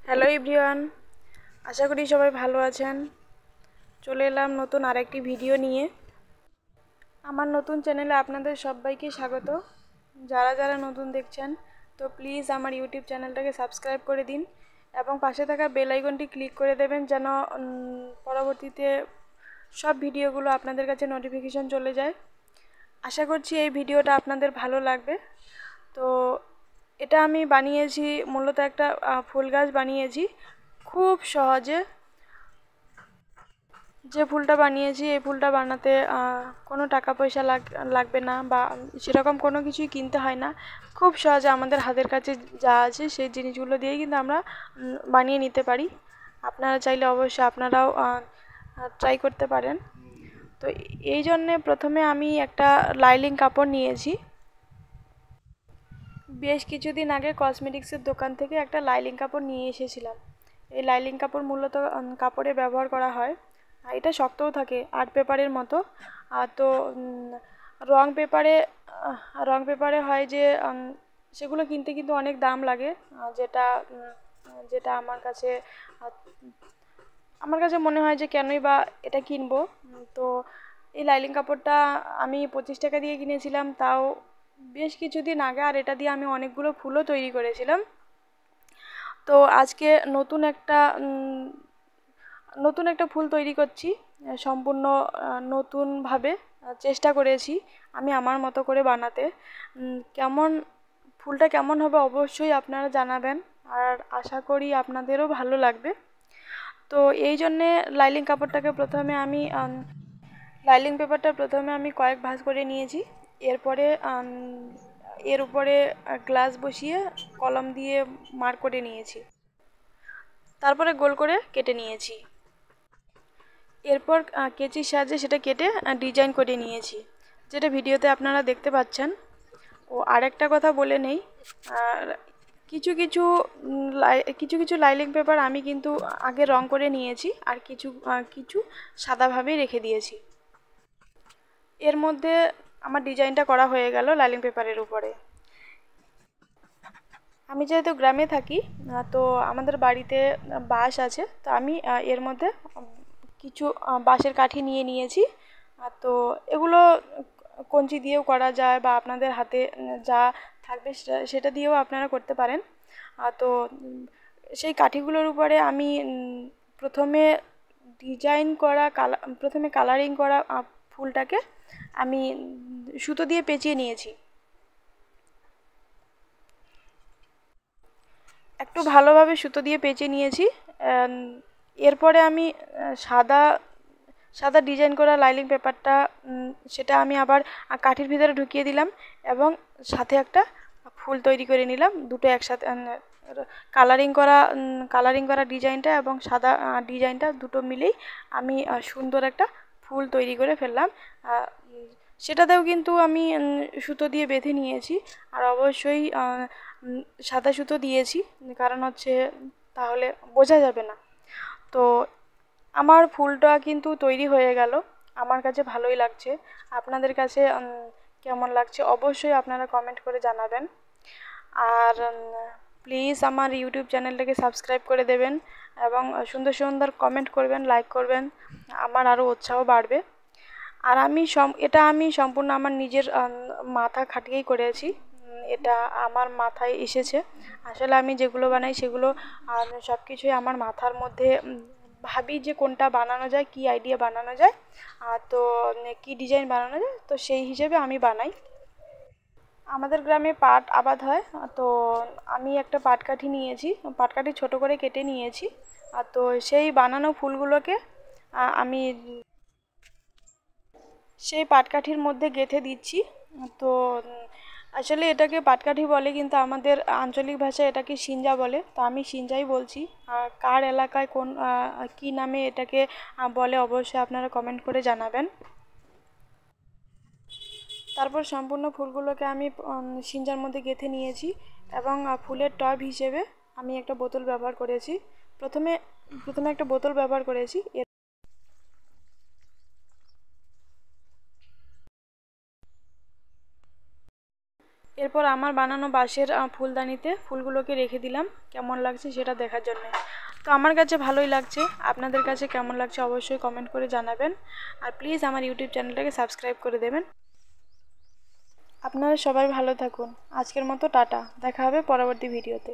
Hello everyone, আশা করি সবাই ভালো আছেন। চলে এলাম নতুন আরেকটি ভিডিও নিয়ে। আমার নতুন চ্যানেলে আপনাদের সবাইকে স্বাগত। যারা যারা নতুন দেখছেন তো প্লিজ আমার ইউটিউব চ্যানেলটাকে সাবস্ক্রাইব করে দিন এবং পাশে থাকা বেল আইকনটি ক্লিক করে দেবেন যেন পরবর্তীতে সব ভিডিওগুলো আপনাদের কাছে নোটিফিকেশন চলে যায়। আশা করছি এই ভিডিওটা আপনাদের ভালো লাগবে। তো এটা আমি বানিয়েছি, মূলত একটা ফুল গাছ বানিয়েছি খুব সহজে। যে ফুলটা বানিয়েছি এই ফুলটা বানাতে কোনো টাকা পয়সা লাগবে না বা সেরকম কোনো কিছুই কিনতে হয় না। খুব সহজে আমাদের হাতের কাছে যা আছে সেই জিনিসগুলো দিয়েই কিন্তু আমরা বানিয়ে নিতে পারি। আপনারা চাইলে অবশ্যই আপনারাও ট্রাই করতে পারেন। তো এই জন্যে প্রথমে আমি একটা লাইলিং কাপড় নিয়েছি। বেশ কিছুদিন আগে কসমেটিক্সের দোকান থেকে একটা লাইলিং কাপড় নিয়ে এসেছিলাম। এই লাইলিং কাপড় মূলত কাপড়ে ব্যবহার করা হয়। এটা শক্তও থাকে, আর্ট পেপারের মতো। তো রং পেপারে রং পেপারে হয় যে সেগুলো কিনতে কিন্তু অনেক দাম লাগে, যেটা যেটা আমার কাছে মনে হয় যে কেনই বা এটা কিনবো। তো এই লাইলিং কাপড়টা আমি 25 টাকা দিয়ে কিনেছিলাম, তাও বেশ কিছুদিন আগে। আর এটা দিয়ে আমি অনেকগুলো ফুলও তৈরি করেছিলাম। তো আজকে নতুন একটা ফুল তৈরি করছি, সম্পূর্ণ নতুনভাবে চেষ্টা করেছি আমি আমার মতো করে বানাতে। ফুলটা কেমন হবে অবশ্যই আপনারা জানাবেন, আর আশা করি আপনাদেরও ভালো লাগবে। তো এই জন্যে লাইলিং পেপারটা প্রথমে আমি কয়েক ভাঁজ করে নিয়েছি। এরপরে এর উপরে গ্লাস বসিয়ে কলম দিয়ে মার্ক করে নিয়েছি, তারপরে গোল করে কেটে নিয়েছি। এরপর কেচির সাহায্যে সেটা কেটে ডিজাইন করে নিয়েছি, যেটা ভিডিওতে আপনারা দেখতে পাচ্ছেন। ও আরেকটা কথা বলে নেই, কিছু কিছু কিছু লাইলিং পেপার আমি কিন্তু আগে রং করে নিয়েছি, আর কিছু সাদাভাবেই রেখে দিয়েছি। এর মধ্যে আমার ডিজাইনটা করা হয়ে গেল লাইলিং পেপারের উপরে। আমি যেহেতু গ্রামে থাকি, তো আমাদের বাড়িতে বাঁশ আছে। তো আমি এর মধ্যে কিছু বাঁশের কাঠি নিয়ে নিয়েছি। তো এগুলো কঞ্চি দিয়েও করা যায় বা আপনাদের হাতে যা থাকবে সেটা দিয়েও আপনারা করতে পারেন। তো সেই কাঠিগুলোর উপরে আমি প্রথমে প্রথমে কালারিং করা ফুলটাকে আমি সুতো দিয়ে পেঁচিয়ে নিয়েছি। একটু ভালোভাবে সুতো দিয়ে পেঁচিয়ে নিয়েছি। এরপরে আমি সাদা সাদা ডিজাইন করা লাইলিং পেপারটা সেটা আমি আবার কাঠির ভিতরে ঢুকিয়ে দিলাম এবং সাথে একটা ফুল তৈরি করে নিলাম। দুটো একসাথে কালারিং করা ডিজাইনটা এবং সাদা ডিজাইনটা দুটো মিলেই আমি সুন্দর একটা ফুল তৈরি করে ফেললাম। সেটাতেও কিন্তু আমি সুতো দিয়ে বেঁধে নিয়েছি, আর অবশ্যই সাদা সুতো দিয়েছি, কারণ হচ্ছে তাহলে বোঝা যাবে না। তো আমার ফুলটা কিন্তু তৈরি হয়ে গেল, আমার কাছে ভালোই লাগছে। আপনাদের কাছে কেমন লাগছে অবশ্যই আপনারা কমেন্ট করে জানাবেন। আর প্লিজ আমার ইউটিউব চ্যানেলটাকে সাবস্ক্রাইব করে দেবেন এবং সুন্দর সুন্দর কমেন্ট করবেন, লাইক করবেন, আমার আরও উৎসাহ বাড়বে। আর এটা আমি সম্পূর্ণ আমার নিজের মাথা খাটিয়েই করেছি। এটা আমার মাথায় এসেছে। আসলে আমি যেগুলো বানাই সেগুলো সব কিছুই আমার মাথার মধ্যে ভাবি যে কোনটা বানানো যায়, কি আইডিয়া বানানো যায়, তো কি ডিজাইন বানানো যায়, তো সেই হিসেবে আমি বানাই। আমাদের গ্রামে পাট আবাদ হয়। তো আমি একটা পাটকাঠি নিয়েছি, পাটকাঠি ছোট করে কেটে নিয়েছি। তো সেই বানানো ফুলগুলোকে আমি সেই পাটকাঠির মধ্যে গেঁথে দিচ্ছি। তো আসলে এটাকে পাটকাঠি বলে, কিন্তু আমাদের আঞ্চলিক ভাষায় এটাকে সিঞ্জা বলে। তো আমি সিঞ্জাই বলছি। কার এলাকায় কী নামে এটাকে বলে অবশ্যই আপনারা কমেন্ট করে জানাবেন। তারপর সম্পূর্ণ ফুলগুলোকে আমি সিঞ্জার মধ্যে গেঁথে নিয়েছি এবং ফুলের টব হিসেবে আমি একটা বোতল ব্যবহার করেছি। প্রথমে প্রথমে একটা বোতল ব্যবহার করেছি। এরপর আমার বানানো বাঁশের ফুলদানিতে ফুলগুলোকে রেখে দিলাম কেমন লাগছে সেটা দেখার জন্য। তো আমার কাছে ভালোই লাগছে, আপনাদের কাছে কেমন লাগছে অবশ্যই কমেন্ট করে জানাবেন। আর প্লিজ আমার ইউটিউব চ্যানেলটাকে সাবস্ক্রাইব করে দেবেন। আপনারা সবাই ভালো থাকুন। আজকের মতো টাটা, দেখা হবে পরবর্তী ভিডিওতে।